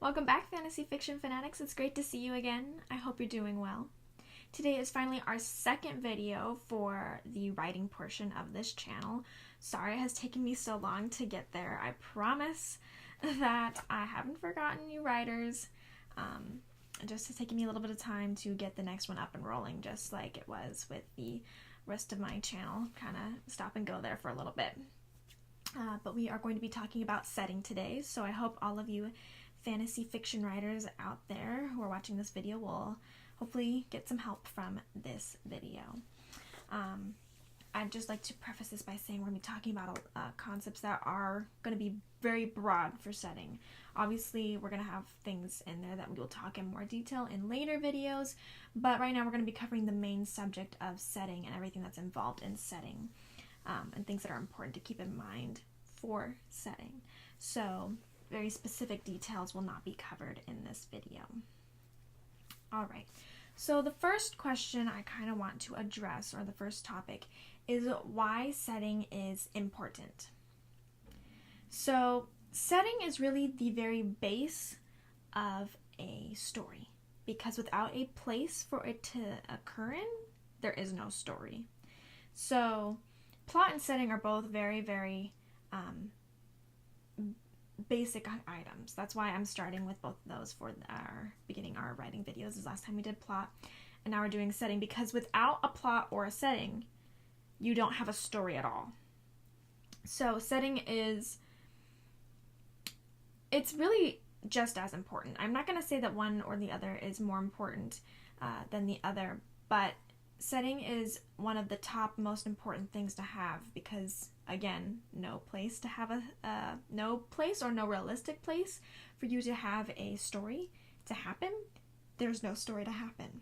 Welcome back, Fantasy Fiction Fanatics. It's great to see you again. I hope you're doing well. Today is finally our second video for the writing portion of this channel. Sorry it has taken me so long to get there. I promise that I haven't forgotten you writers. Just has taken me a little bit of time to get the next one up and rolling, just like it was with the rest of my channel. Kind of stop and go there for a little bit. But we are going to be talking about setting today, so I hope all of you fantasy fiction writers out there who are watching this video will hopefully get some help from this video. I'd just like to preface this by saying we're going to be talking about concepts that are going to be very broad for setting. Obviously, we're going to have things in there that we will talk in more detail in later videos, but right now we're going to be covering the main subject of setting and everything that's involved in setting, and things that are important to keep in mind for setting. So very specific details will not be covered in this video. Alright, so the first question I kind of want to address, or the first topic, is why setting is important. So setting is really the very base of a story, because without a place for it to occur in, there is no story. So plot and setting are both very, very basic items. That's why I'm starting with both of those for beginning our writing videos. Is last time we did plot, and now we're doing setting, because without a plot or a setting, you don't have a story at all. So setting it's really just as important. I'm not going to say that one or the other is more important than the other, but setting is one of the top most important things to have, because again, no place or no realistic place for you to have a story to happen. There's no story to happen.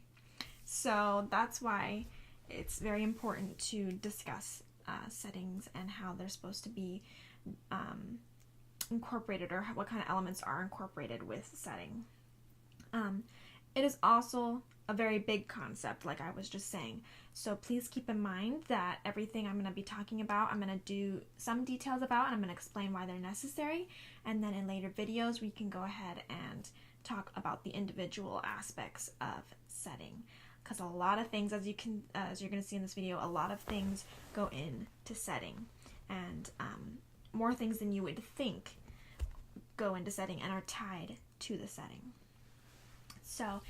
So that's why it's very important to discuss settings and how they're supposed to be incorporated, or what kind of elements are incorporated with setting. It is also a very big concept, like I was just saying. So please keep in mind that everything I'm going to be talking about, I'm going to do some details about, and I'm going to explain why they're necessary. And then in later videos, we can go ahead and talk about the individual aspects of setting. Because a lot of things, as you're going to see in this video, a lot of things go into setting. And more things than you would think go into setting and are tied to the setting. So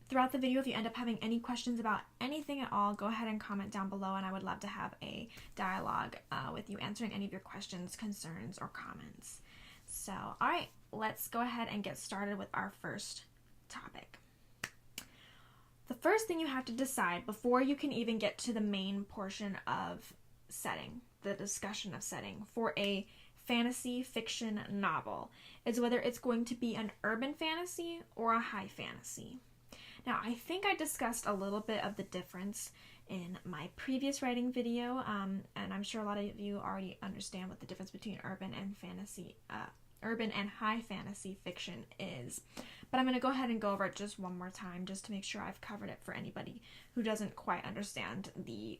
throughout the video, if you end up having any questions about anything at all, go ahead and comment down below, and I would love to have a dialogue with you, answering any of your questions, concerns, or comments. So, alright, let's go ahead and get started with our first topic. The first thing you have to decide before you can even get to the main portion of setting, the discussion of setting, for a fantasy fiction novel, is whether it's going to be an urban fantasy or a high fantasy. Now, I think I discussed a little bit of the difference in my previous writing video, and I'm sure a lot of you already understand what the difference between urban and high fantasy fiction is. But I'm going to go ahead and go over it just one more time, just to make sure I've covered it for anybody who doesn't quite understand the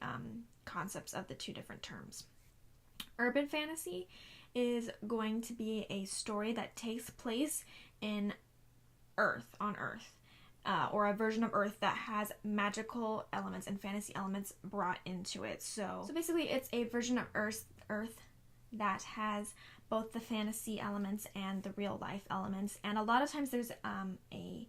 concepts of the two different terms. Urban fantasy is going to be a story that takes place in Earth, on Earth. Or a version of Earth that has magical elements and fantasy elements brought into it. So basically it's a version of Earth that has both the fantasy elements and the real life elements. And a lot of times there's a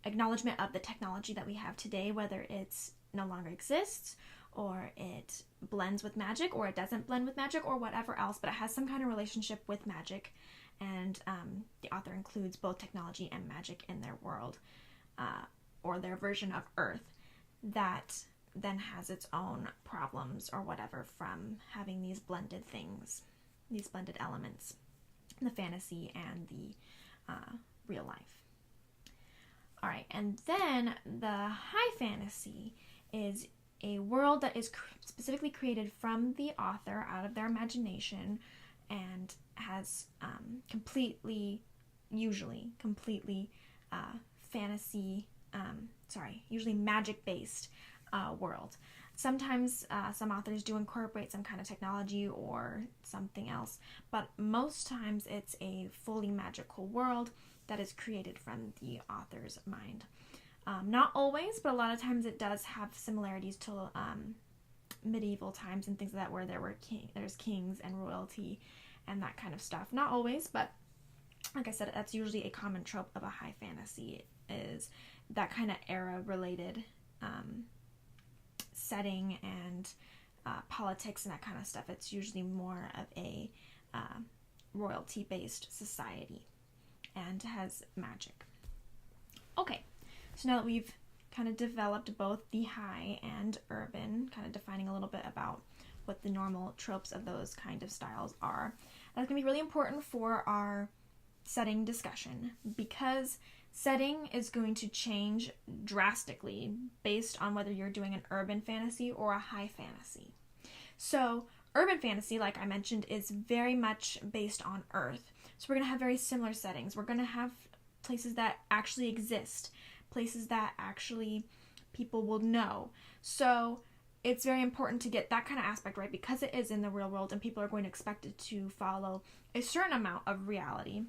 acknowledgement of the technology that we have today, whether it's no longer exists, or it blends with magic, or it doesn't blend with magic, or whatever else, but it has some kind of relationship with magic. And the author includes both technology and magic in their world. Or their version of Earth that then has its own problems or whatever from having these blended things, these blended elements, the fantasy and the real life. Alright, and then the high fantasy is a world that is specifically created from the author out of their imagination, and has usually completely fantasy, usually magic-based world. Sometimes some authors do incorporate some kind of technology or something else, but most times it's a fully magical world that is created from the author's mind. Not always, but a lot of times it does have similarities to medieval times and things like that, where there's kings and royalty and that kind of stuff. Not always, but like I said, that's usually a common trope of a high fantasy, is that kind of era-related setting and politics and that kind of stuff. It's usually more of a royalty-based society and has magic. Okay, so now that we've kind of developed both the high and urban, kind of defining a little bit about what the normal tropes of those kind of styles are, that's going to be really important for our setting discussion, because setting is going to change drastically based on whether you're doing an urban fantasy or a high fantasy. So urban fantasy, like I mentioned, is very much based on Earth. So we're going to have very similar settings. We're going to have places that actually exist, places that actually people will know. So it's very important to get that kind of aspect right, because it is in the real world and people are going to expect it to follow a certain amount of reality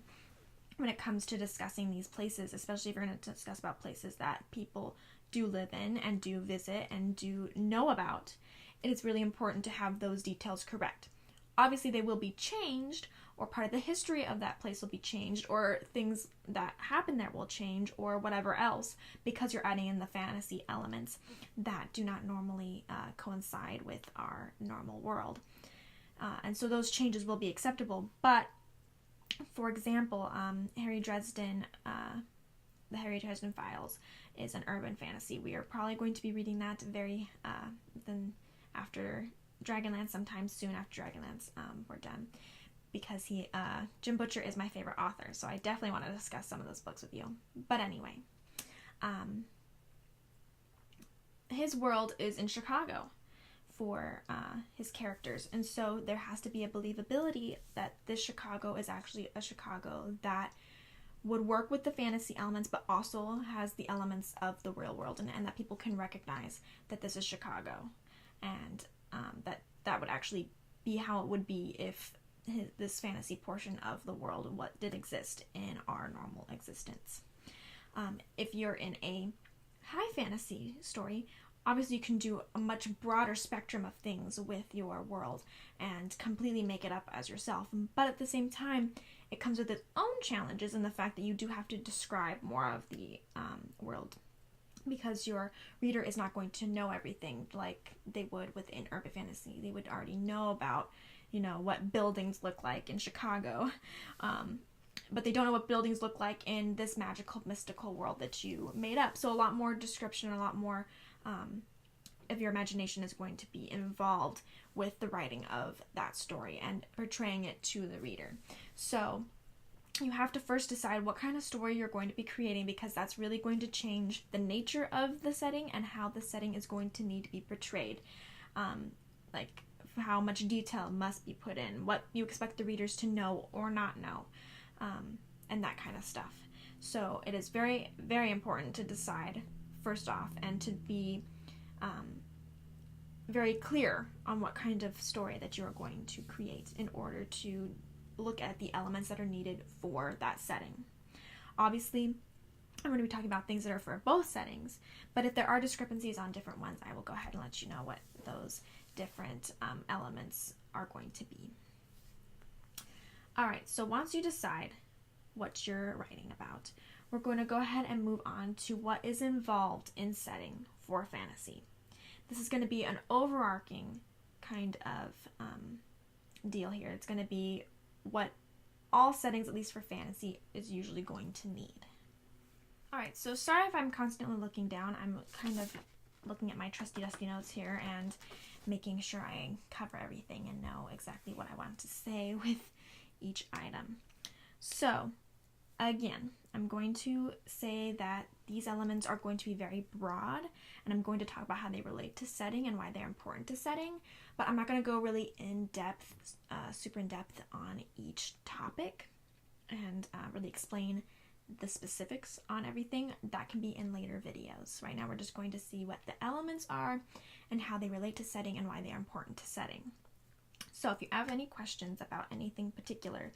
when it comes to discussing these places, especially if you're going to discuss about places that people do live in and do visit and do know about. It is really important to have those details correct. Obviously, they will be changed, or part of the history of that place will be changed, or things that happen there will change, or whatever else, because you're adding in the fantasy elements that do not normally coincide with our normal world. And so those changes will be acceptable. But for example, Harry Dresden, the Harry Dresden Files is an urban fantasy. We are probably going to be reading that then after Dragonlance, sometime soon after Dragonlance, we're done, because Jim Butcher is my favorite author, so I definitely want to discuss some of those books with you. But anyway, his world is in Chicago for his characters, and so there has to be a believability that this Chicago is actually a Chicago that would work with the fantasy elements, but also has the elements of the real world, and that people can recognize that this is Chicago, and that would actually be how it would be if this fantasy portion of the world what did exist in our normal existence. If you're in a high fantasy story, obviously you can do a much broader spectrum of things with your world and completely make it up as yourself. But at the same time, it comes with its own challenges in the fact that you do have to describe more of the world, because your reader is not going to know everything like they would within urban fantasy. They would already know about, what buildings look like in Chicago, but they don't know what buildings look like in this magical, mystical world that you made up. So a lot more description, a lot more of your imagination is going to be involved with the writing of that story and portraying it to the reader. So you have to first decide what kind of story you're going to be creating, because that's really going to change the nature of the setting and how the setting is going to need to be portrayed. Like how much detail must be put in, what you expect the readers to know or not know, and that kind of stuff. So it is very, very important to decide first off and to be very clear on what kind of story that you're going to create in order to look at the elements that are needed for that setting. Obviously, I'm going to be talking about things that are for both settings, but if there are discrepancies on different ones, I will go ahead and let you know what those different elements are going to be. Alright, so once you decide what you're writing about, we're going to go ahead and move on to what is involved in setting for fantasy. This is going to be an overarching kind of deal here. It's going to be what all settings, at least for fantasy, is usually going to need. Alright, so sorry if I'm constantly looking down. I'm kind of looking at my trusty dusty notes here and making sure I cover everything and know exactly what I want to say with each item. So, again, I'm going to say that these elements are going to be very broad, and I'm going to talk about how they relate to setting and why they're important to setting, but I'm not going to go really super in depth on each topic and really explain the specifics on everything, that can be in later videos. Right now we're just going to see what the elements are and how they relate to setting and why they are important to setting. So if you have any questions about anything particular,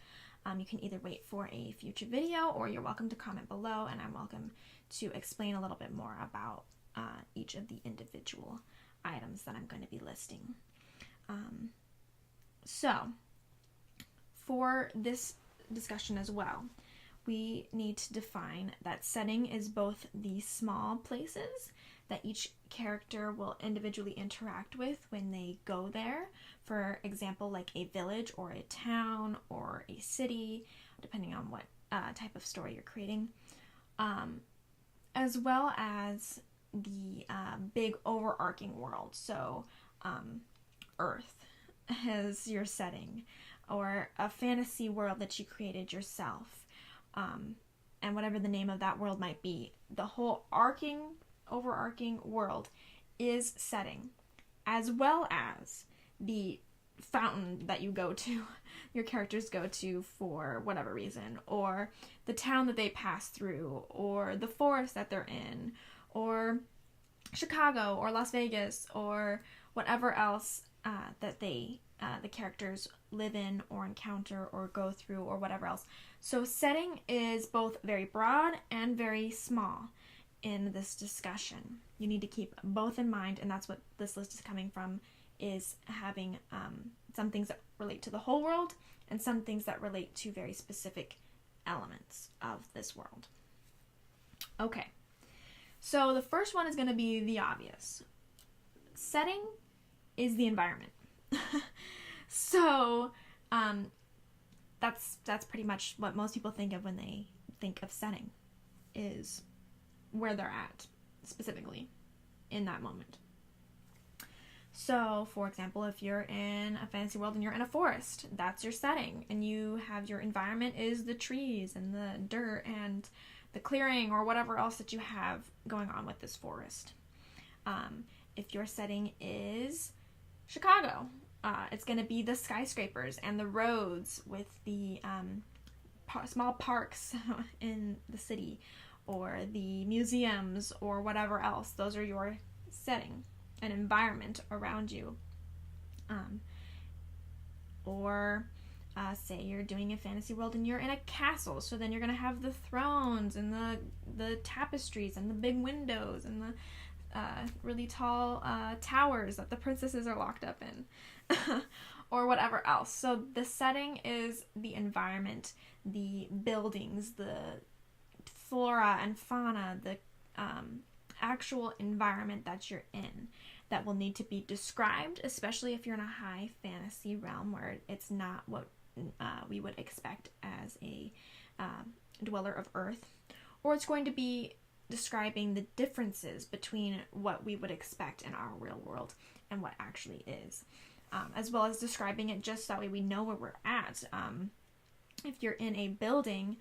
you can either wait for a future video, or you're welcome to comment below, and I'm welcome to explain a little bit more about each of the individual items that I'm going to be listing. So for this discussion as well, we need to define that setting is both the small places that each character will individually interact with when they go there. For example, like a village or a town or a city, depending on what type of story you're creating, as well as the big overarching world. So Earth is your setting, or a fantasy world that you created yourself, and whatever the name of that world might be. The whole overarching world is setting, as well as the fountain that you go to, your characters go to for whatever reason, or the town that they pass through, or the forest that they're in, or Chicago, or Las Vegas, or whatever else that the characters live in, or encounter, or go through, or whatever else. So setting is both very broad and very small in this discussion. You need to keep both in mind, and that's what this list is coming from, is having some things that relate to the whole world and some things that relate to very specific elements of this world. Okay, so the first one is going to be the obvious. Setting is the environment. So that's pretty much what most people think of when they think of setting, is where they're at specifically in that moment. So, for example, if you're in a fantasy world and you're in a forest, that's your setting, and you have your environment is the trees and the dirt and the clearing or whatever else that you have going on with this forest. If your setting is Chicago, it's going to be the skyscrapers and the roads with the small parks in the city, or the museums, or whatever else. Those are your setting, an environment around you. Or say you're doing a fantasy world and you're in a castle, so then you're going to have the thrones and the tapestries and the big windows and the really tall towers that the princesses are locked up in, or whatever else. So the setting is the environment, the buildings, the flora and fauna, the actual environment that you're in, that will need to be described, especially if you're in a high fantasy realm where it's not what we would expect as a dweller of Earth, or it's going to be describing the differences between what we would expect in our real world and what actually is, as well as describing it just that way we know where we're at. If you're in a building,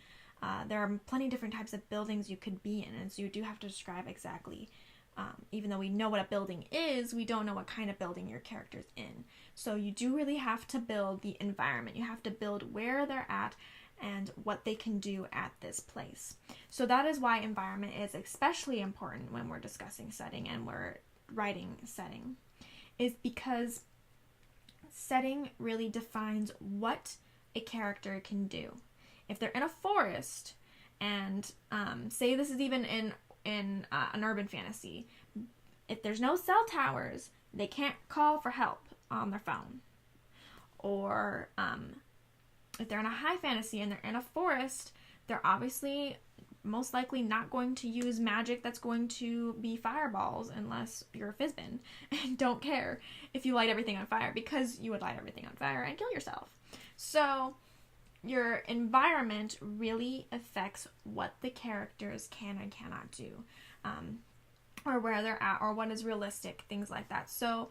there are plenty of different types of buildings you could be in, and so you do have to describe exactly, even though we know what a building is, we don't know what kind of building your character's in. So you do really have to build the environment. You have to build where they're at and what they can do at this place. So that is why environment is especially important when we're discussing setting and we're writing setting, is because setting really defines what a character can do. If they're in a forest, and say this is even in an urban fantasy, if there's no cell towers, they can't call for help on their phone. Or if they're in a high fantasy and they're in a forest, they're obviously most likely not going to use magic that's going to be fireballs unless you're a Fizbin and don't care if you light everything on fire, because you would light everything on fire and kill yourself. So your environment really affects what the characters can and cannot do, or where they're at, or what is realistic, things like that. So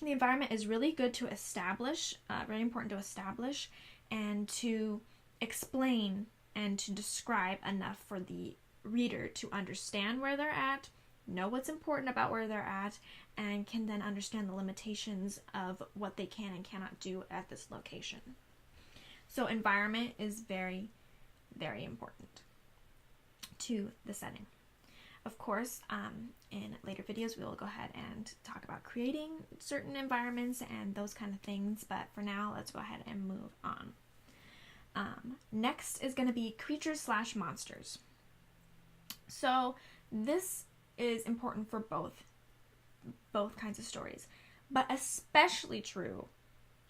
the environment is really good to establish, really important to establish and to explain and to describe enough for the reader to understand where they're at, know what's important about where they're at, and can then understand the limitations of what they can and cannot do at this location. So environment is very, very important. to the setting. Of course, in later videos, we will go ahead and talk about creating certain environments and those kind of things, but for now, let's go ahead and move on. Next is going to be creatures / monsters. So this is important for both kinds of stories, but especially true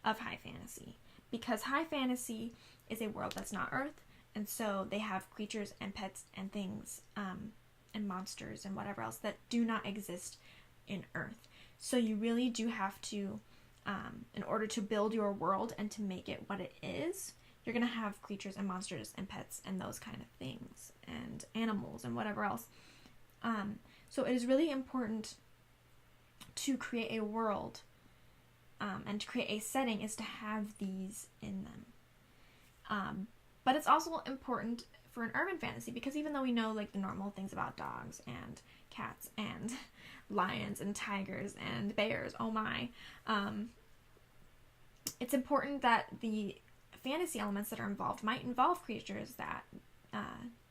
of high fantasy, because high fantasy is a world that's not Earth, and so they have creatures and pets and things and monsters and whatever else that do not exist in Earth. So you really do have to, in order to build your world and to make it what it is, you're going to have creatures and monsters and pets and those kind of things and animals and whatever else. So it is really important to create a world and to create a setting is to have these in them. But it's also important for an urban fantasy, because even though we know like the normal things about dogs and cats and lions and tigers and bears, oh my, it's important that the fantasy elements that are involved might involve creatures that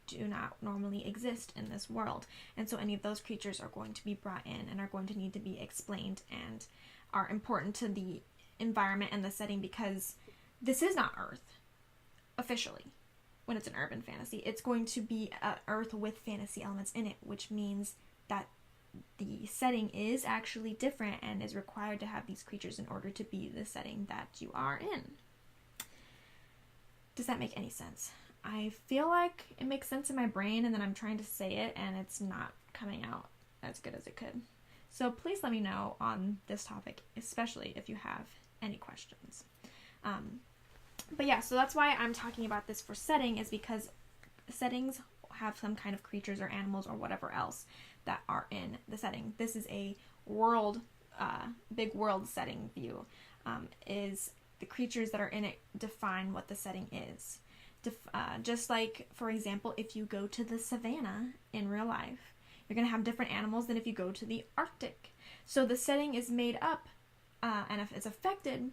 do not normally exist in this world. And so any of those creatures are going to be brought in and are going to need to be explained and are important to the environment and the setting, because this is not Earth officially. When it's an urban fantasy, it's going to be Earth with fantasy elements in it, which means that the setting is actually different and is required to have these creatures in order to be the setting that you are in. Does that make any sense? I feel like it makes sense in my brain, and then I'm trying to say it and it's not coming out as good as it could. So please let me know on this topic, especially if you have any questions. But yeah, so that's why I'm talking about this for setting, is because settings have some kind of creatures or animals or whatever else that are in the setting. This is a world, big world setting view. Is the creatures that are in it define what the setting is. Just like, for example, if you go to the savannah in real life, you're going to have different animals than if you go to the Arctic. So the setting is made up, and if it's affected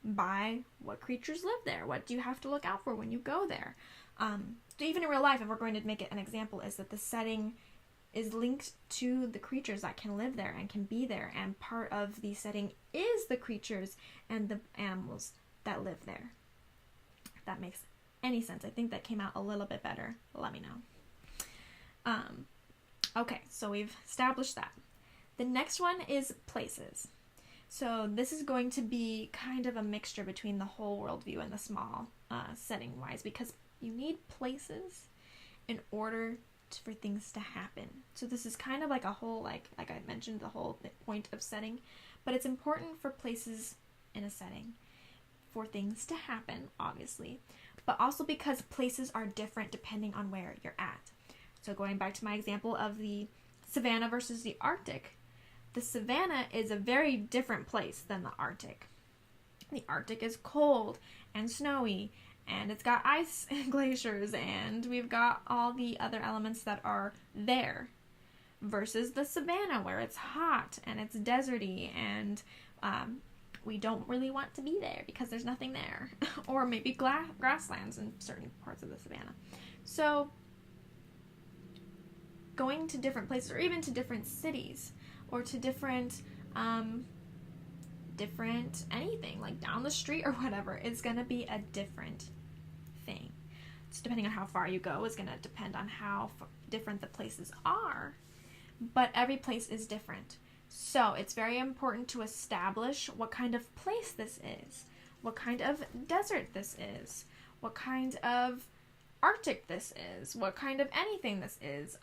by what creatures live there. What do you have to look out for when you go there? So even in real life, if we're going to make it an example, is that the setting is linked to the creatures that can live there and can be there, and part of the setting is the creatures and the animals that live there. If that makes any sense. I think that came out a little bit better. Let me know. Okay, so we've established that. The next one is places. So this is going to be kind of a mixture between the whole world view and the small setting-wise, because you need places in order for things to happen. So this is kind of like a whole, like I mentioned, the whole point of setting, but it's important for places in a setting for things to happen, obviously, but also because places are different depending on where you're at. So going back to my example of the savannah versus the Arctic, the savannah is a very different place than the Arctic. The Arctic is cold and snowy, and it's got ice and glaciers, and we've got all the other elements that are there, versus the savannah where it's hot and it's deserty, and we don't really want to be there because there's nothing there. Or maybe grasslands in certain parts of the savannah. So going to different places, or even to different cities, or to different anything, like down the street or whatever, it's going to be a different thing. So depending on how far you go is going to depend on how different the places are, but every place is different. So it's very important to establish what kind of place this is, what kind of desert this is, what kind of Arctic this is, what kind of anything this is.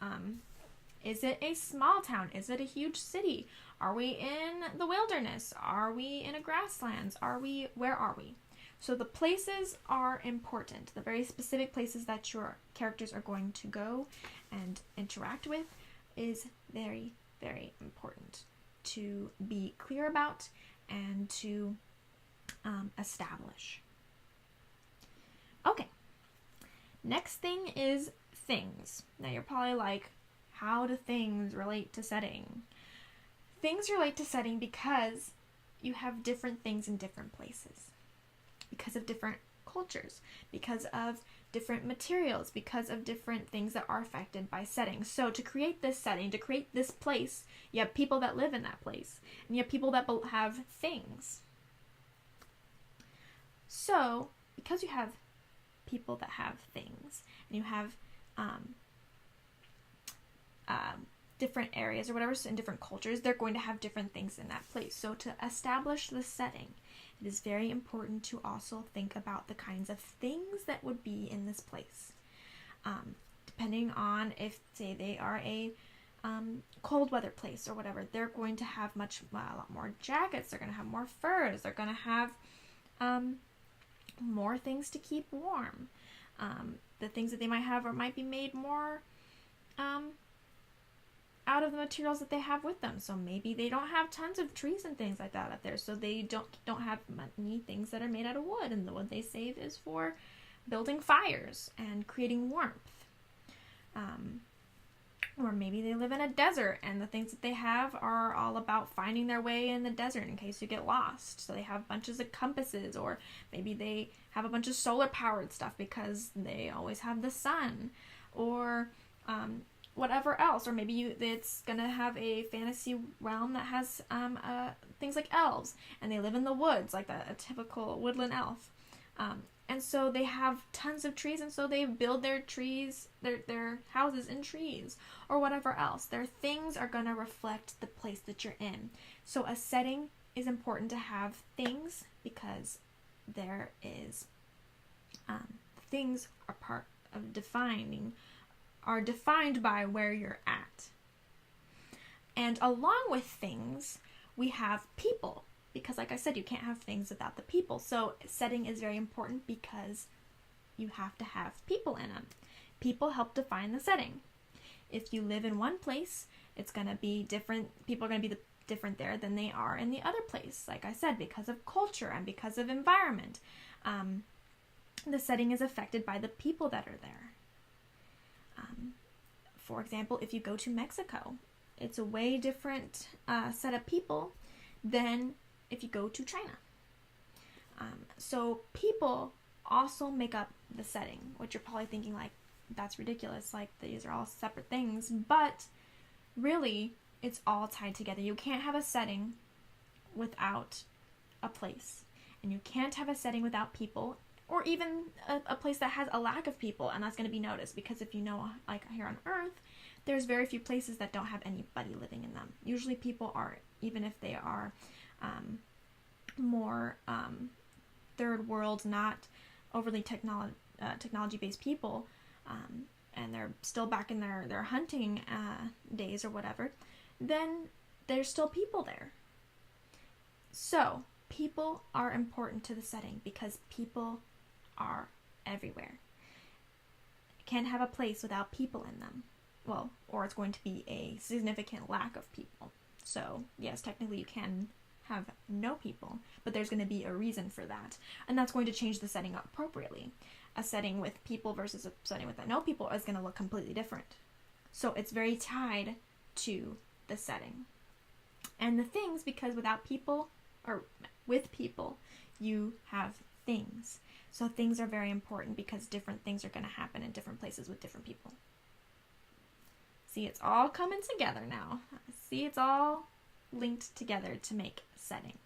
Is it a small town? Is it a huge city? Are we in the wilderness? Are we in a grasslands? Where are we? So the places are important. The very specific places that your characters are going to go and interact with is very, very important to be clear about and to establish. Okay, next thing is things. Now you're probably like, how do things relate to setting? Things relate to setting because you have different things in different places, because of different cultures, because of different materials, because of different things that are affected by settings. So to create this setting, to create this place, you have people that live in that place, and you have people that have things. So because you have people that have things, and you have different areas or whatever, so in different cultures, they're going to have different things in that place. So to establish the setting, it is very important to also think about the kinds of things that would be in this place. Depending on if, say, they are a cold weather place or whatever, they're going to have a lot more jackets, they're going to have more furs, they're going to have more things to keep warm. The things that they might have might be made more out of the materials that they have with them. So maybe they don't have tons of trees and things like that up there, so they don't have many things that are made out of wood, and the wood they save is for building fires and creating warmth. Or maybe they live in a desert, and the things that they have are all about finding their way in the desert in case you get lost. So they have bunches of compasses, or maybe they have a bunch of solar powered stuff because they always have the sun, or whatever else. Or maybe it's gonna have a fantasy realm that has things like elves, and they live in the woods like a typical woodland elf. And so they have tons of trees, and so they build their trees, their houses in trees, or whatever else. Their things are gonna reflect the place that you're in. So a setting is important to have things, because there is things are part of defined by where you're at. And along with things, we have people, because like I said, you can't have things without the people. So setting is very important because you have to have people in them. People help define the setting. If you live in one place, it's going to be different. People are going to be different there than they are in the other place. Like I said, because of culture and because of environment. The setting is affected by the people that are there. For example, if you go to Mexico, it's a way different set of people than if you go to China. So people also make up the setting, which you're probably thinking like, that's ridiculous, like these are all separate things, but really it's all tied together. You can't have a setting without a place, and you can't have a setting without people, or even a place that has a lack of people, and that's going to be noticed, because if you know, like here on Earth, there's very few places that don't have anybody living in them. Usually people are, even if they are more third world, not overly technology-based people, and they're still back in their hunting days or whatever, then there's still people there. So people are important to the setting because people are everywhere. You can't have a place without people in them. Well, or it's going to be a significant lack of people. So yes, technically you can have no people, but there's going to be a reason for that, and that's going to change the setting up appropriately. A setting with people versus a setting with no people is going to look completely different. So it's very tied to the setting and the things, because without people, or with people, you have things. So things are very important because different things are going to happen in different places with different people. See, it's all coming together now. See, it's all linked together to make a setting.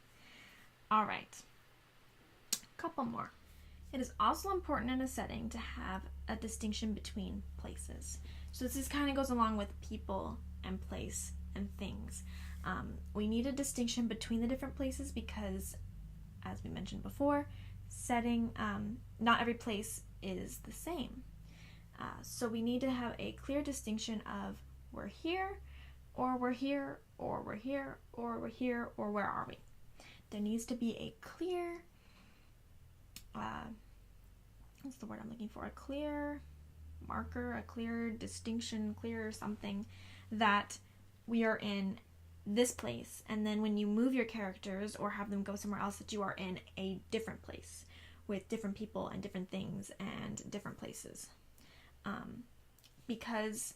All right, a couple more. It is also important in a setting to have a distinction between places. So this kind of goes along with people and place and things. We need a distinction between the different places because, as we mentioned before, setting, not every place is the same. So we need to have a clear distinction of we're here, or we're here, or we're here, or we're here, or where are we? There needs to be a clear, what's the word I'm looking for? A clear marker, a clear distinction, clear something that we are in this place, and then when you move your characters or have them go somewhere else, that you are in a different place with different people and different things and different places. Because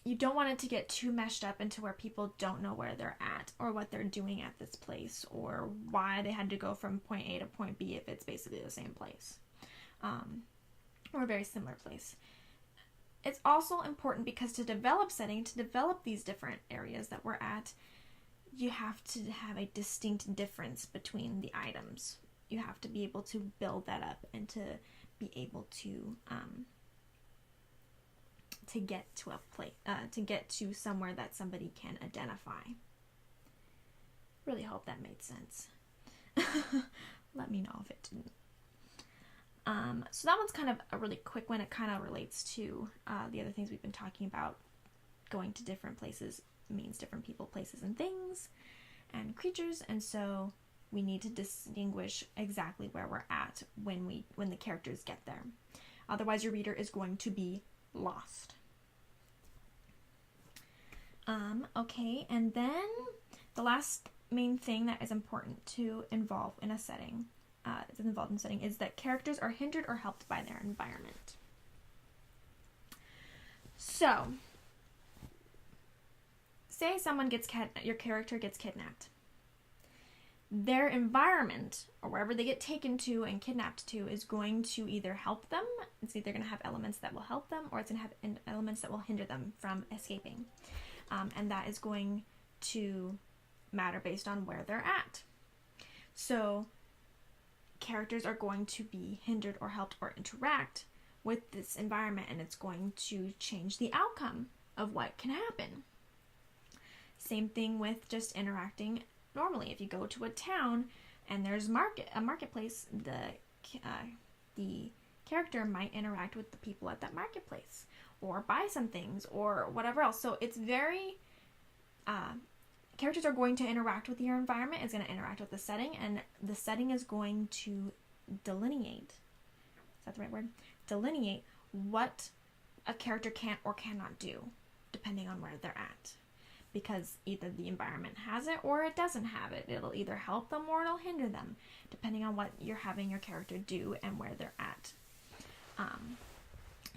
you don't want it to get too meshed up into where people don't know where they're at or what they're doing at this place or why they had to go from point A to point B if it's basically the same place, or a very similar place. It's also important because to develop setting, to develop these different areas that we're at, you have to have a distinct difference between the items. You have to be able to build that up and to be able to get to a place, to get to somewhere that somebody can identify. Really hope that made sense. Let me know if it didn't. So that one's kind of a really quick one. It kind of relates to the other things we've been talking about. Going to different places means different people, places, and things, and creatures, and so we need to distinguish exactly where we're at when the characters get there. Otherwise, your reader is going to be lost. Okay, and then the last main thing that is important to involve in a setting, is that characters are hindered or helped by their environment. So, say someone your character gets kidnapped. Their environment, or wherever they get taken to and kidnapped to, is going to either help them. It's either going to have elements that will help them, or it's going to have elements that will hinder them from escaping. And that is going to matter based on where they're at. So, characters are going to be hindered or helped or interact with this environment, and it's going to change the outcome of what can happen. Same thing with just interacting normally. If you go to a town and there's a marketplace, the character might interact with the people at that marketplace or buy some things or whatever else. So it's very characters are going to interact with your environment, is going to interact with the setting, and the setting is going to delineate, is that the right word? Delineate what a character can or cannot do depending on where they're at. Because either the environment has it or it doesn't have it. It'll either help them or it'll hinder them, depending on what you're having your character do and where they're at.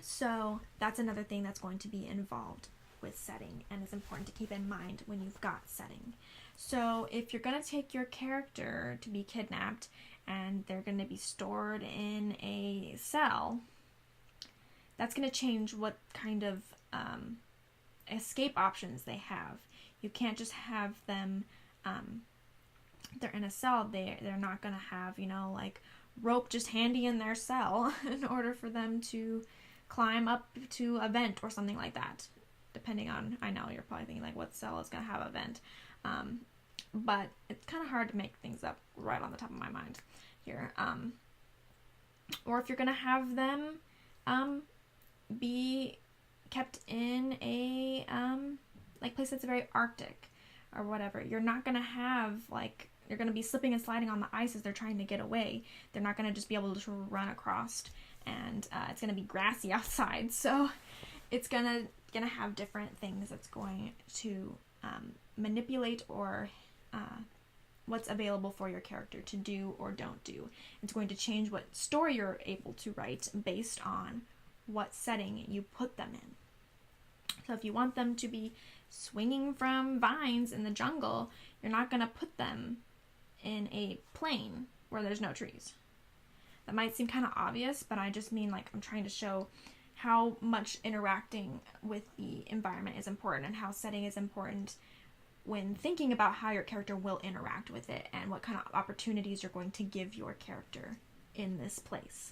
So that's another thing that's going to be involved with setting, and it's important to keep in mind when you've got setting. So if you're going to take your character to be kidnapped and they're going to be stored in a cell, that's going to change what kind of escape options they have. You can't just have them, they're in a cell, they're not going to have, like rope just handy in their cell in order for them to climb up to a vent or something like that. Depending on, I know you're probably thinking like what cell is going to have a vent, but it's kind of hard to make things up right on the top of my mind here. Or if you're going to have them be kept in a place that's very Arctic or whatever, you're not going to have you're going to be slipping and sliding on the ice as they're trying to get away. They're not going to just be able to run across, and it's going to be grassy outside, so it's going to have different things that's going to manipulate or what's available for your character to do or don't do. It's going to change what story you're able to write based on what setting you put them in. So if you want them to be swinging from vines in the jungle, you're not going to put them in a plain where there's no trees. That might seem kind of obvious, but I just mean I'm trying to show how much interacting with the environment is important and how setting is important when thinking about how your character will interact with it and what kind of opportunities you're going to give your character in this place.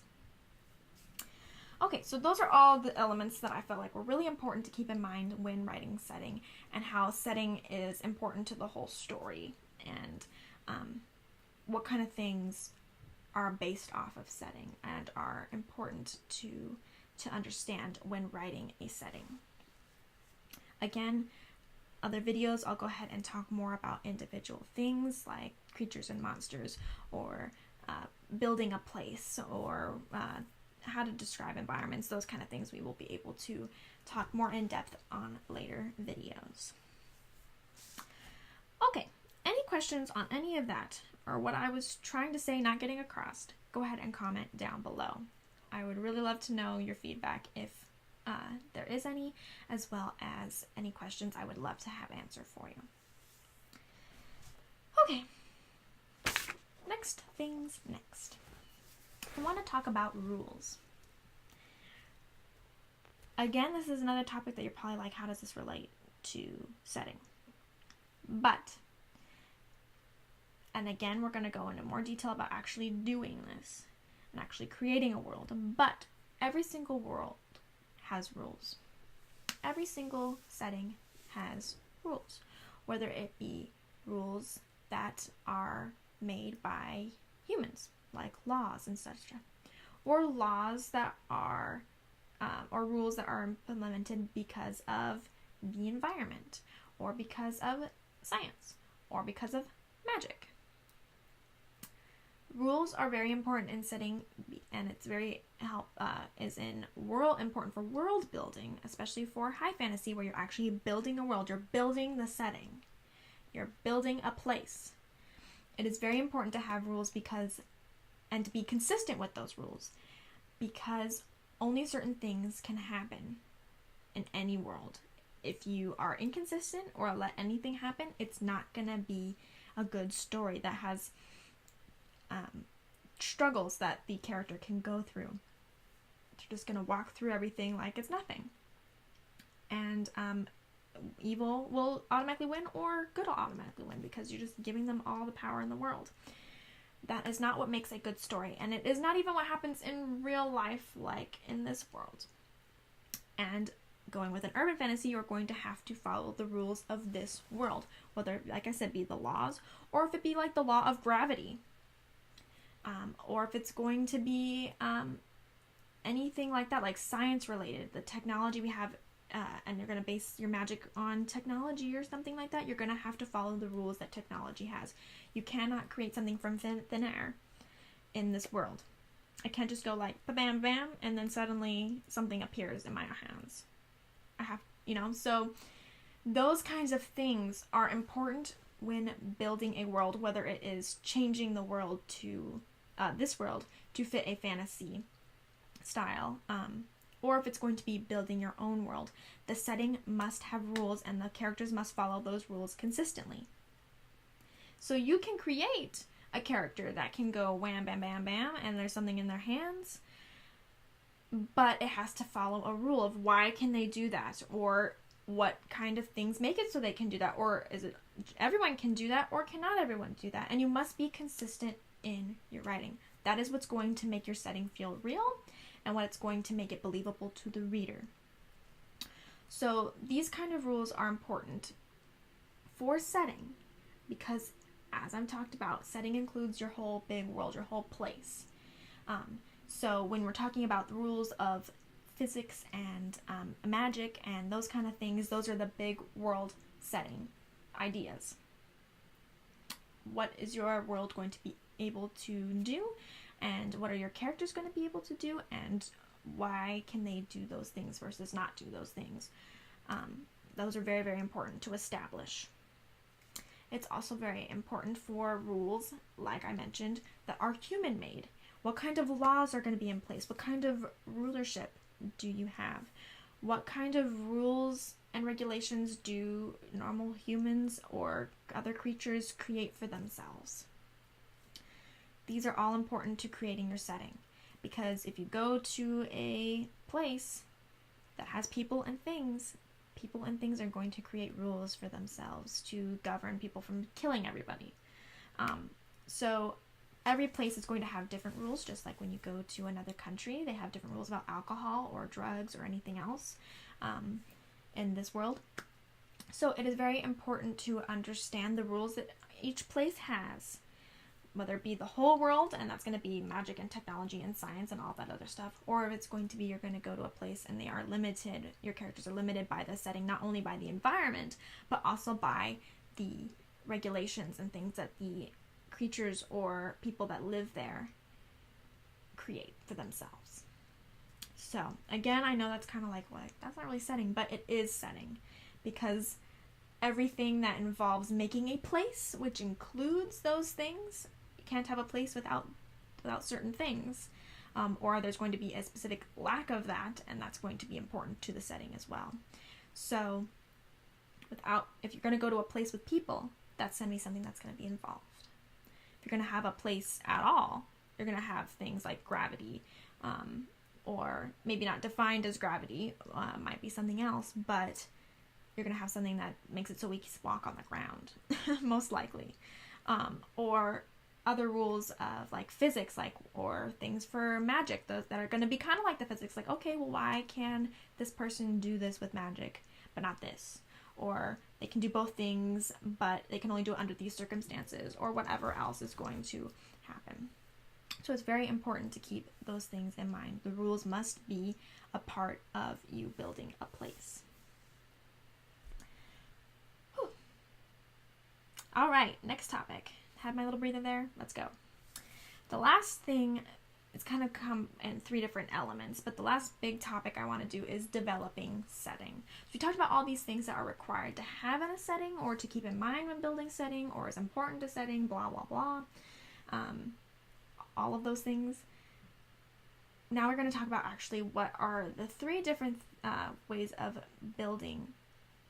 Okay, so those are all the elements that I felt like were really important to keep in mind when writing setting, and how setting is important to the whole story, and what kind of things are based off of setting and are important to understand when writing a setting. Again, other videos I'll go ahead and talk more about individual things like creatures and monsters, or building a place, or how to describe environments, those kind of things we will be able to talk more in depth on later videos. Okay, any questions on any of that, or what I was trying to say not getting across, go ahead and comment down below. I would really love to know your feedback if there is any, as well as any questions I would love to have answered for you. Okay, next things next. I want to talk about rules. Again, this is another topic that you're probably like, how does this relate to setting? But, and again, we're going to go into more detail about actually doing this and actually creating a world. But every single world has rules. Every single setting has rules, whether it be rules that are made by humans, like laws and such, or laws that are, or rules that are implemented because of the environment, or because of science, or because of magic. Rules are very important in setting, and it's very important for world building, especially for high fantasy, where you're actually building a world. You're building the setting. You're building a place. It is very important to have rules and to be consistent with those rules, because only certain things can happen in any world. If you are inconsistent or let anything happen, it's not going to be a good story that has struggles that the character can go through. They're just going to walk through everything like it's nothing. And evil will automatically win, or good will automatically win, because you're just giving them all the power in the world. That is not what makes a good story, and it is not even what happens in real life, like in this world. And going with an urban fantasy, you're going to have to follow the rules of this world, whether, like I said, be the laws, or if it be like the law of gravity, or if it's going to be anything like that, like science related, the technology we have, and you're going to base your magic on technology or something like that, you're going to have to follow the rules that technology has. You cannot create something from thin air in this world. I can't just go like, ba-bam, bam, and then suddenly something appears in my hands. I have, so those kinds of things are important when building a world, whether it is changing the world to, this world, to fit a fantasy style, or if it's going to be building your own world. The setting must have rules, and the characters must follow those rules consistently. So you can create a character that can go wham, bam, bam, bam, and there's something in their hands, but it has to follow a rule of why can they do that, or what kind of things make it so they can do that, or is it everyone can do that, or cannot everyone do that? And you must be consistent in your writing. That is what's going to make your setting feel real, and what's going to make it believable to the reader. So these kind of rules are important for setting, because as I've talked about, setting includes your whole big world, your whole place. So when we're talking about the rules of physics and magic and those kind of things, those are the big world setting ideas. What is your world going to be able to do, and what are your characters going to be able to do, and why can they do those things versus not do those things? Those are very, very important to establish. It's also very important for rules, like I mentioned, that are human-made. What kind of laws are going to be in place? What kind of rulership do you have? What kind of rules and regulations do normal humans or other creatures create for themselves? These are all important to creating your setting, because if you go to a place that has people and things are going to create rules for themselves to govern people from killing everybody. So every place is going to have different rules, just like when you go to another country, they have different rules about alcohol or drugs or anything else in this world. So it is very important to understand the rules that each place has, whether it be the whole world, and that's going to be magic and technology and science and all that other stuff, or if it's going to be you're going to go to a place and they are limited, your characters are limited by the setting, not only by the environment, but also by the regulations and things that the creatures or people that live there create for themselves. So, again, I know that's kind of like, that's not really setting, but it is setting, because everything that involves making a place, which includes those things, you can't have a place without certain things, or there's going to be a specific lack of that, and that's going to be important to the setting as well. So if you're going to go to a place with people, that's going to be something that's going to be involved. If you're going to have a place at all, you're going to have things like gravity, or maybe not defined as gravity, might be something else, but you're going to have something that makes it so we can walk on the ground, most likely. Or other rules of like physics, or things for magic that are going to be kind of like the physics, like, okay, well, why can this person do this with magic, but not this? Or they can do both things, but they can only do it under these circumstances, or whatever else is going to happen. So it's very important to keep those things in mind. The rules must be a part of you building a place. Whew. All right, next topic. Had my little breather there? Let's go. The last thing, it's kind of come in 3 different elements, but the last big topic I want to do is developing setting. So we talked about all these things that are required to have in a setting, or to keep in mind when building setting, or is important to setting, blah, blah, blah. All of those things. Now we're going to talk about actually what are the 3 different ways of building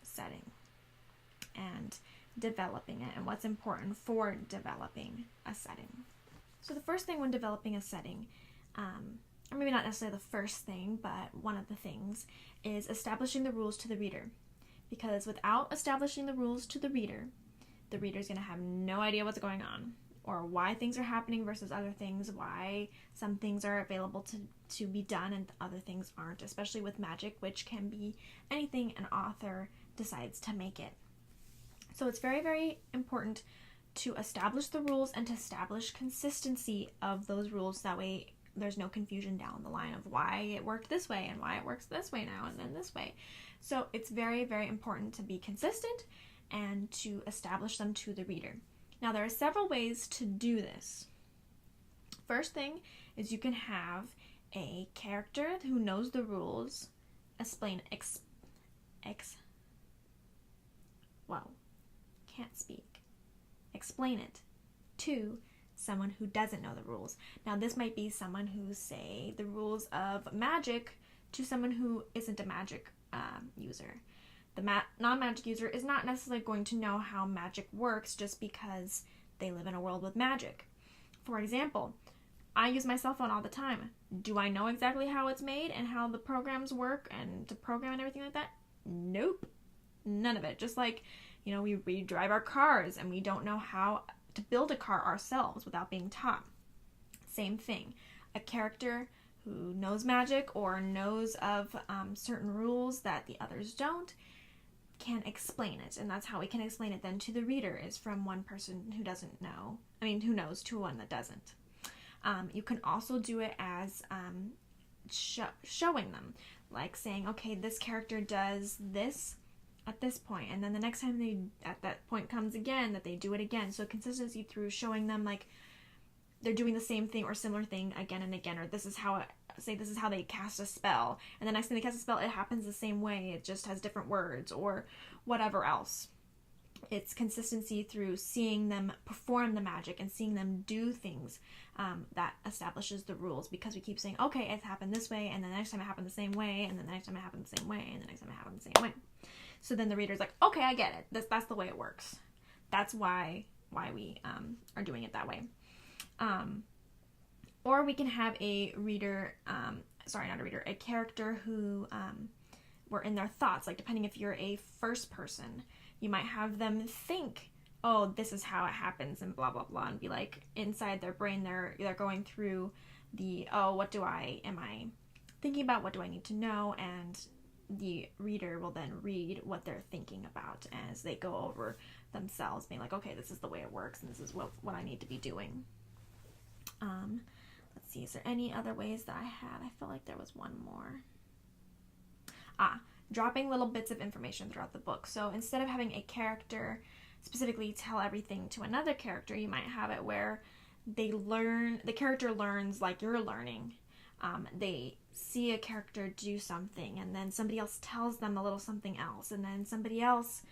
setting and developing it, and what's important for developing a setting. So the first thing when developing a setting, or maybe not necessarily the first thing, but one of the things, is establishing the rules to the reader. Because without establishing the rules to the reader's going to have no idea what's going on, or why things are happening versus other things, why some things are available to be done and other things aren't, especially with magic, which can be anything an author decides to make it. So it's very, very important to establish the rules and to establish consistency of those rules. That way there's no confusion down the line of why it worked this way and why it works this way now and then this way. So it's very, very important to be consistent and to establish them to the reader. Now, there are several ways to do this. First thing is you can have a character who knows the rules explain it to someone who doesn't know the rules. Now, this might be someone who, say, the rules of magic to someone who isn't a magic user. The non-magic user is not necessarily going to know how magic works just because they live in a world with magic. For example, I use my cell phone all the time. Do I know exactly how it's made and how the programs work and to program and everything like that? Nope. None of it. Just like, we drive our cars and we don't know how to build a car ourselves without being taught. Same thing. A character who knows magic or knows of certain rules that the others don't can explain it, and that's how we can explain it then to the reader, is from one person who doesn't know, who knows, to one that doesn't. You can also do it as showing them, like saying, okay, this character does this at this point, and then the next time at that point comes again, that they do it again. So consistency through showing them like they're doing the same thing or similar thing again and again, or this is how they cast a spell, and the next time they cast a spell, it happens the same way, it just has different words, or whatever else. It's consistency through seeing them perform the magic and seeing them do things that establishes the rules, because we keep saying, okay, it's happened this way, and then the next time it happened the same way, and then the next time it happened the same way, and the next time it happened the same way. So then the reader's like, okay, I get it. That's the way it works. That's why we are doing it that way. Or we can have a character who were in their thoughts, like depending if you're a first person, you might have them think, oh, this is how it happens and blah, blah, blah, and be like, inside their brain, they're going through the, oh, am I thinking about, what do I need to know, and the reader will then read what they're thinking about as they go over themselves, being like, okay, this is the way it works, and this is what I need to be doing. Let's see, is there any other ways that I had? I feel like there was one more. Dropping little bits of information throughout the book. So instead of having a character specifically tell everything to another character, you might have it where the character learns like you're learning. They see a character do something, and then somebody else tells them a little something else, and then somebody else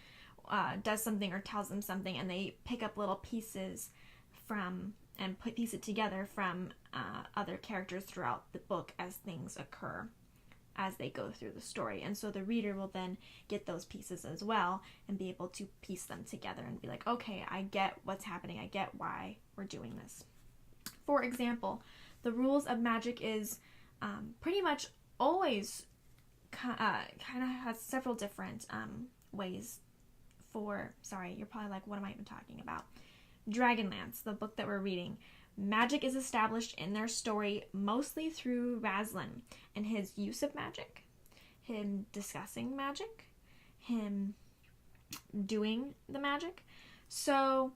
does something or tells them something, and they pick up little pieces from and piece it together from other characters throughout the book as things occur, as they go through the story. And so the reader will then get those pieces as well and be able to piece them together and be like, okay, I get what's happening. I get why we're doing this. For example, the rules of magic is pretty much always kind of has several different ways for, sorry, you're probably like, what am I even talking about? Dragonlance, the book that we're reading. Magic is established in their story mostly through Razlan and his use of magic, him discussing magic, him doing the magic. So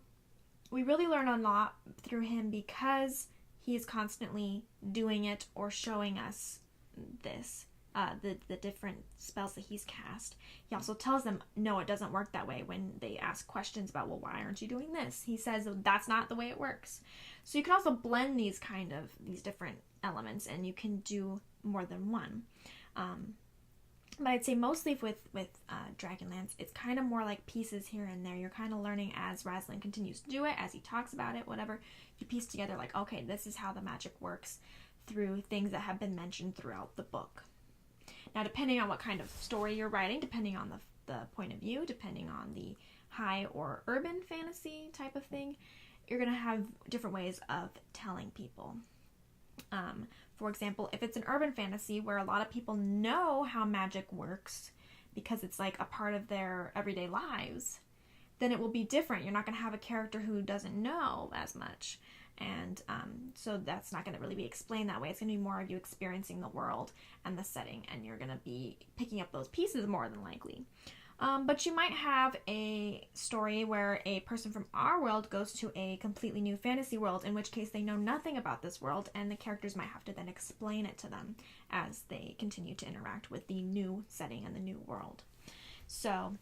we really learn a lot through him because he is constantly doing it or showing us this, the different spells that he's cast. He also tells them, no, it doesn't work that way when they ask questions about, well, why aren't you doing this? He says, that's not the way it works. So you can also blend these different elements, and you can do more than one. But I'd say mostly with Dragonlance, it's kind of more like pieces here and there. You're kind of learning as Razlan continues to do it, as he talks about it, whatever. You piece together like, okay, this is how the magic works through things that have been mentioned throughout the book. Now, depending on what kind of story you're writing, depending on the point of view, depending on the high or urban fantasy type of thing, you're going to have different ways of telling people. For example, if it's an urban fantasy where a lot of people know how magic works because it's like a part of their everyday lives, then it will be different. You're not going to have a character who doesn't know as much. And so that's not going to really be explained that way. It's going to be more of you experiencing the world and the setting, and you're going to be picking up those pieces more than likely. But you might have a story where a person from our world goes to a completely new fantasy world, in which case they know nothing about this world, and the characters might have to then explain it to them as they continue to interact with the new setting and the new world. So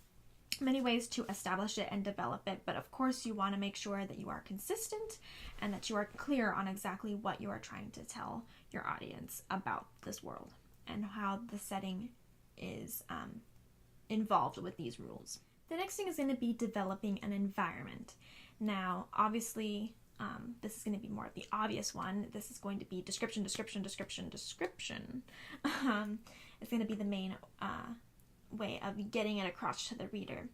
many ways to establish it and develop it, but of course you want to make sure that you are consistent and that you are clear on exactly what you are trying to tell your audience about this world and how the setting is involved with these rules. The next thing is going to be developing an environment. Now, obviously, this is going to be more of the obvious one. This is going to be description. It's going to be the main way of getting it across to the reader.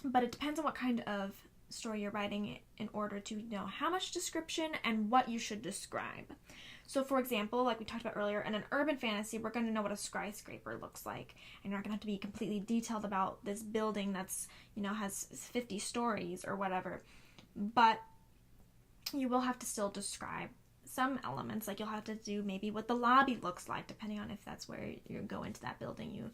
But it depends on what kind of story you're writing in order to know how much description and what you should describe. So for example, like we talked about earlier, in an urban fantasy, we're going to know what a skyscraper looks like. And you're not going to have to be completely detailed about this building that's, has 50 stories or whatever. But you will have to still describe some elements, like you'll have to do maybe what the lobby looks like, depending on if that's where you go into that building.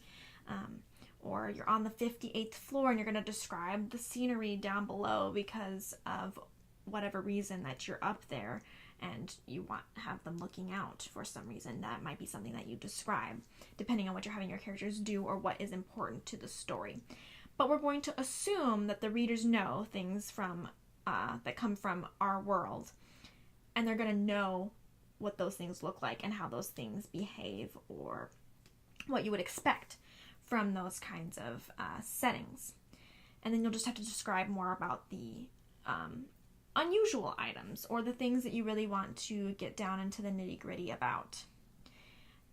Or you're on the 58th floor and you're going to describe the scenery down below because of whatever reason that you're up there and you want to have them looking out for some reason. That might be something that you describe, depending on what you're having your characters do or what is important to the story. But we're going to assume that the readers know things from that come from our world, and they're going to know what those things look like and how those things behave or what you would expect from those kinds of settings. And then you'll just have to describe more about the unusual items or the things that you really want to get down into the nitty-gritty about.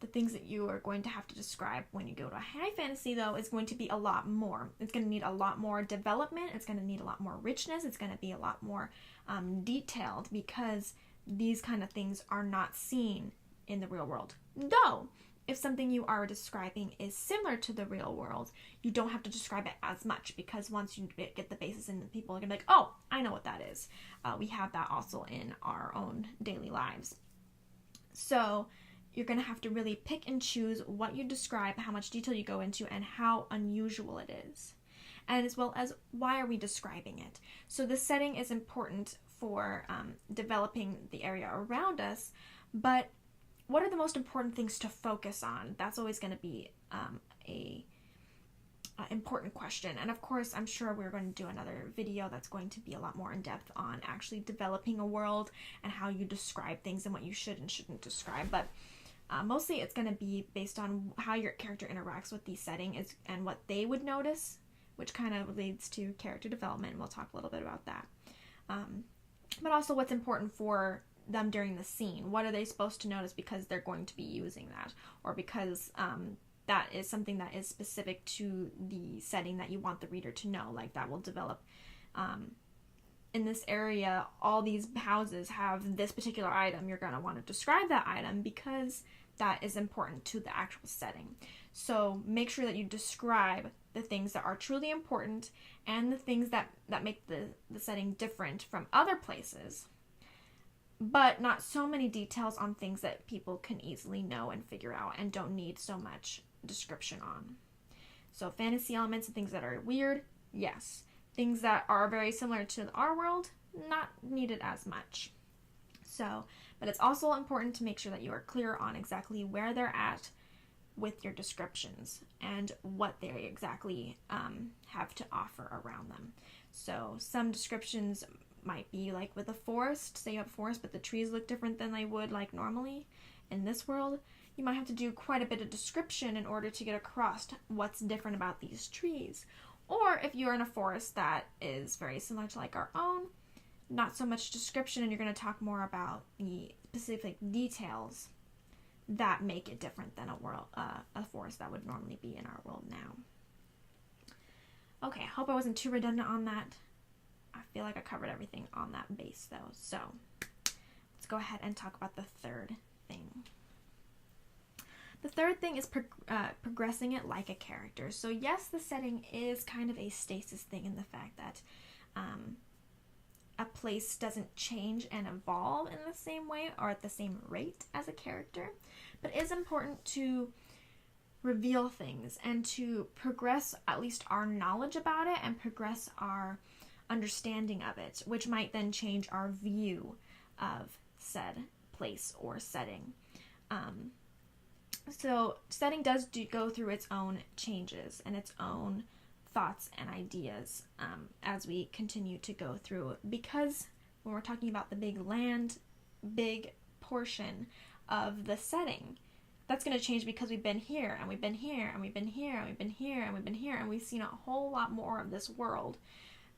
The things that you are going to have to describe when you go to a high fantasy, though, is going to be a lot more. It's going to need a lot more development. It's going to need a lot more richness. It's going to be a lot more detailed because these kind of things are not seen in the real world. Though, if something you are describing is similar to the real world, you don't have to describe it as much because once you get the basis in, people are going to be like, oh, I know what that is. We have that also in our own daily lives. So you're going to have to really pick and choose what you describe, how much detail you go into, and how unusual it is. And as well as why are we describing it. So the setting is important for developing the area around us, but what are the most important things to focus on? That's always going to be a important question. And of course, I'm sure we're going to do another video that's going to be a lot more in depth on actually developing a world and how you describe things and what you should and shouldn't describe. But mostly it's going to be based on how your character interacts with the setting and what they would notice, which kind of leads to character development. We'll talk a little bit about that. but also what's important for them during the scene. What are they supposed to notice because they're going to be using that, or because that is something that is specific to the setting that you want the reader to know. Like that will develop in this area, all these houses have this particular item. You're going to want to describe that item because that is important to the actual setting. So make sure that you describe the things that are truly important and the things that make the setting different from other places, but not so many details on things that people can easily know and figure out and don't need so much description on. So fantasy elements and things that are weird, yes. Things that are very similar to our world, not needed as much. So, but it's also important to make sure that you are clear on exactly where they're at with your descriptions and what they exactly have to offer around them. So some descriptions might be like with a forest, say you have a forest but the trees look different than they would like normally in this world. You might have to do quite a bit of description in order to get across what's different about these trees. Or if you're in a forest that is very similar to like our own, not so much description, and you're going to talk more about the specific details that make it different than a forest that would normally be in our world now. Okay, I hope I wasn't too redundant on that. I feel like I covered everything on that base though. So let's go ahead and talk about the third thing. The third thing is progressing it like a character. So yes, the setting is kind of a stasis thing in the fact that a place doesn't change and evolve in the same way or at the same rate as a character, but it is important to reveal things and to progress at least our knowledge about it and progress our understanding of it, which might then change our view of said place or setting. So setting does go through its own changes and its own thoughts and ideas as we continue to go through, because when we're talking about the big portion of the setting, that's going to change because we've been here and we've been here and we've been here and we've been here and we've been here and we've seen a whole lot more of this world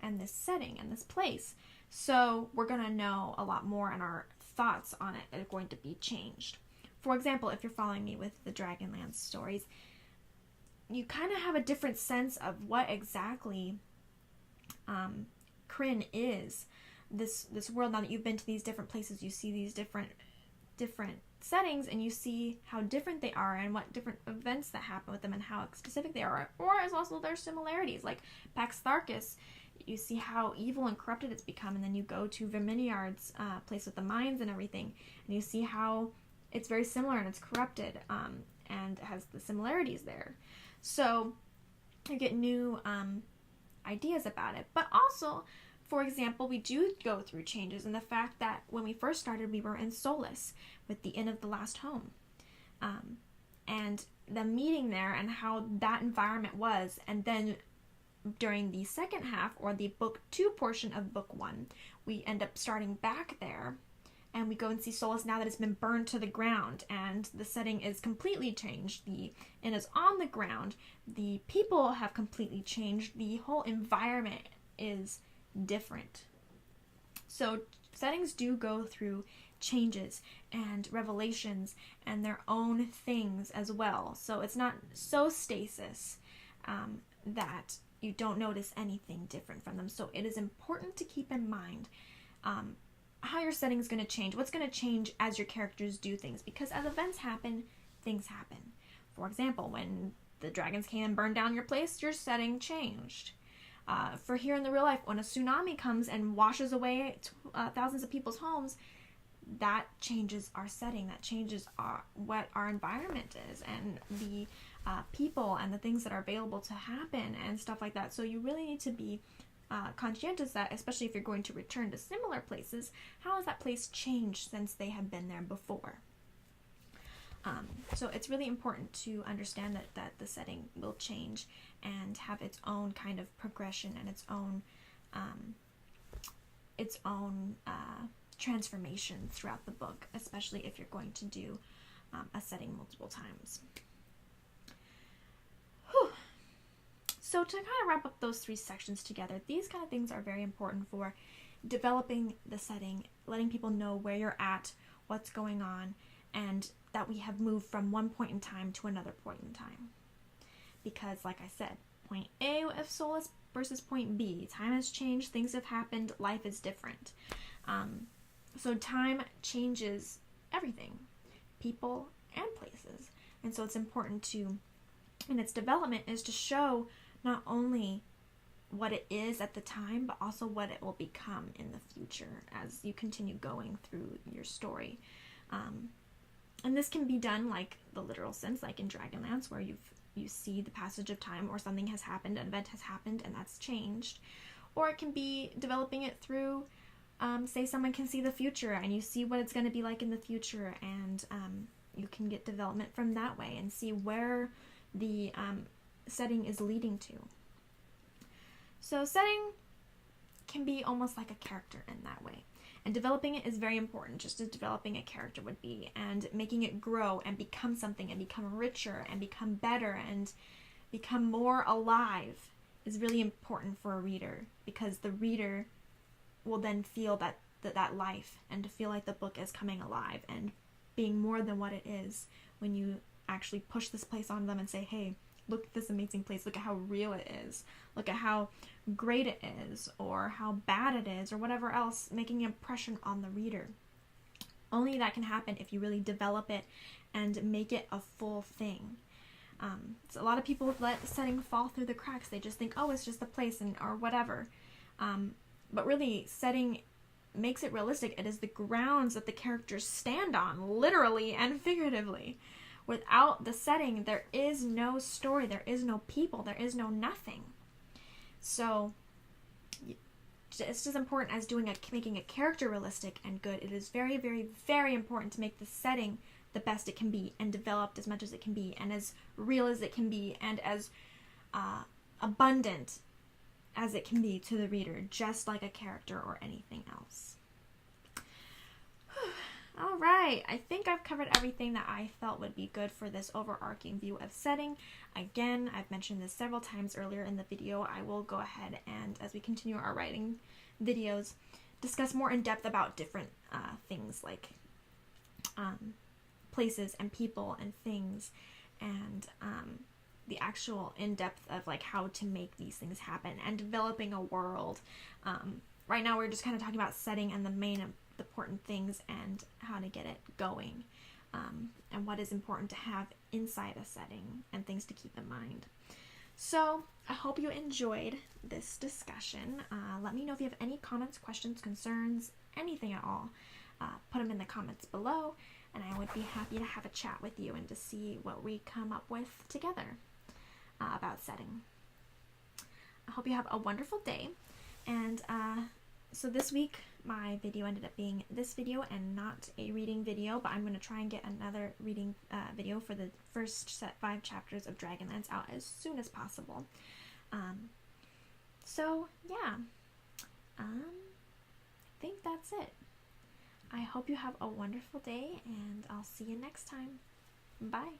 and this setting and this place. So we're going to know a lot more and our thoughts on it are going to be changed. For example, if you're following me with the Dragonlance stories, you kind of have a different sense of what exactly Kryn is. This world, now that you've been to these different places, you see these different settings and you see how different they are and what different events that happen with them and how specific they are. Or as also their similarities, like Pax Tharkus, you see how evil and corrupted it's become, and then you go to Verminiard's place with the mines and everything, and you see how it's very similar and it's corrupted and has the similarities there. So you get new ideas about it. But also, for example, we do go through changes in the fact that when we first started, we were in Solus with the Inn of the Last Home. And the meeting there and how that environment was. And then during the second half, or the book 2 portion of book 1, we end up starting back there. And we go and see Solus now that it's been burned to the ground and the setting is completely changed. The inn is on the ground. The people have completely changed. The whole environment is different. So settings do go through changes and revelations and their own things as well. So it's not so stasis that you don't notice anything different from them. So it is important to keep in mind how your setting is going to change, what's going to change as your characters do things, because as events happen, things happen. For example, when the dragons came and burned down your place, your setting changed. For here in the real life, when a tsunami comes and washes away thousands of people's homes, that changes our setting, that changes what our environment is, and the people and the things that are available to happen and stuff like that. So you really need to be conscientious that, especially if you're going to return to similar places, how has that place changed since they have been there before? So it's really important to understand that the setting will change and have its own kind of progression and its own transformation throughout the book, especially if you're going to do a setting multiple times. Whew. So to kind of wrap up those 3 sections together, these kind of things are very important for developing the setting, letting people know where you're at, what's going on, and that we have moved from one point in time to another point in time. Because, like I said, point A of Solus versus point B. Time has changed, things have happened, life is different. So time changes everything, people and places. And so it's important to, in its development, is to show not only what it is at the time, but also what it will become in the future as you continue going through your story. And this can be done like the literal sense, like in Dragonlance, where you see the passage of time, or something has happened, an event has happened, and that's changed. Or it can be developing it through, say someone can see the future, and you see what it's going to be like in the future, and you can get development from that way and see where the setting is leading to. So setting can be almost like a character in that way. And developing it is very important, just as developing a character would be, and making it grow and become something and become richer and become better and become more alive is really important for a reader, because the reader will then feel that life and to feel like the book is coming alive and being more than what it is when you actually push this place on them and say, hey, look at this amazing place, look at how real it is, look at how great it is, or how bad it is, or whatever else, making an impression on the reader. Only that can happen if you really develop it and make it a full thing. So a lot of people let the setting fall through the cracks. They just think, oh, it's just a place or whatever. But really, setting makes it realistic. It is the grounds that the characters stand on, literally and figuratively. Without the setting, there is no story, there is no people, there is no nothing. So, just as important as making a character realistic and good, it is very, very, very important to make the setting the best it can be, and developed as much as it can be, and as real as it can be, and as abundant as it can be to the reader, just like a character or anything else. All right, I think I've covered everything that I felt would be good for this overarching view of setting. Again, I've mentioned this several times earlier in the video. I will go ahead and, as we continue our writing videos, discuss more in depth about different things like places and people and things, and the actual in-depth of like how to make these things happen and developing a world. Right now we're just kind of talking about setting and the main important things and how to get it going, and what is important to have inside a setting and things to keep in mind. So I hope you enjoyed this discussion. Let me know if you have any comments, questions, concerns, anything at all. Put them in the comments below, and I would be happy to have a chat with you and to see what we come up with together about setting. I hope you have a wonderful day, and so this week my video ended up being this video and not a reading video, but I'm going to try and get another reading video for the first 5 chapters of Dragonlance out as soon as possible. So yeah, I think that's it. I hope you have a wonderful day, and I'll see you next time. Bye.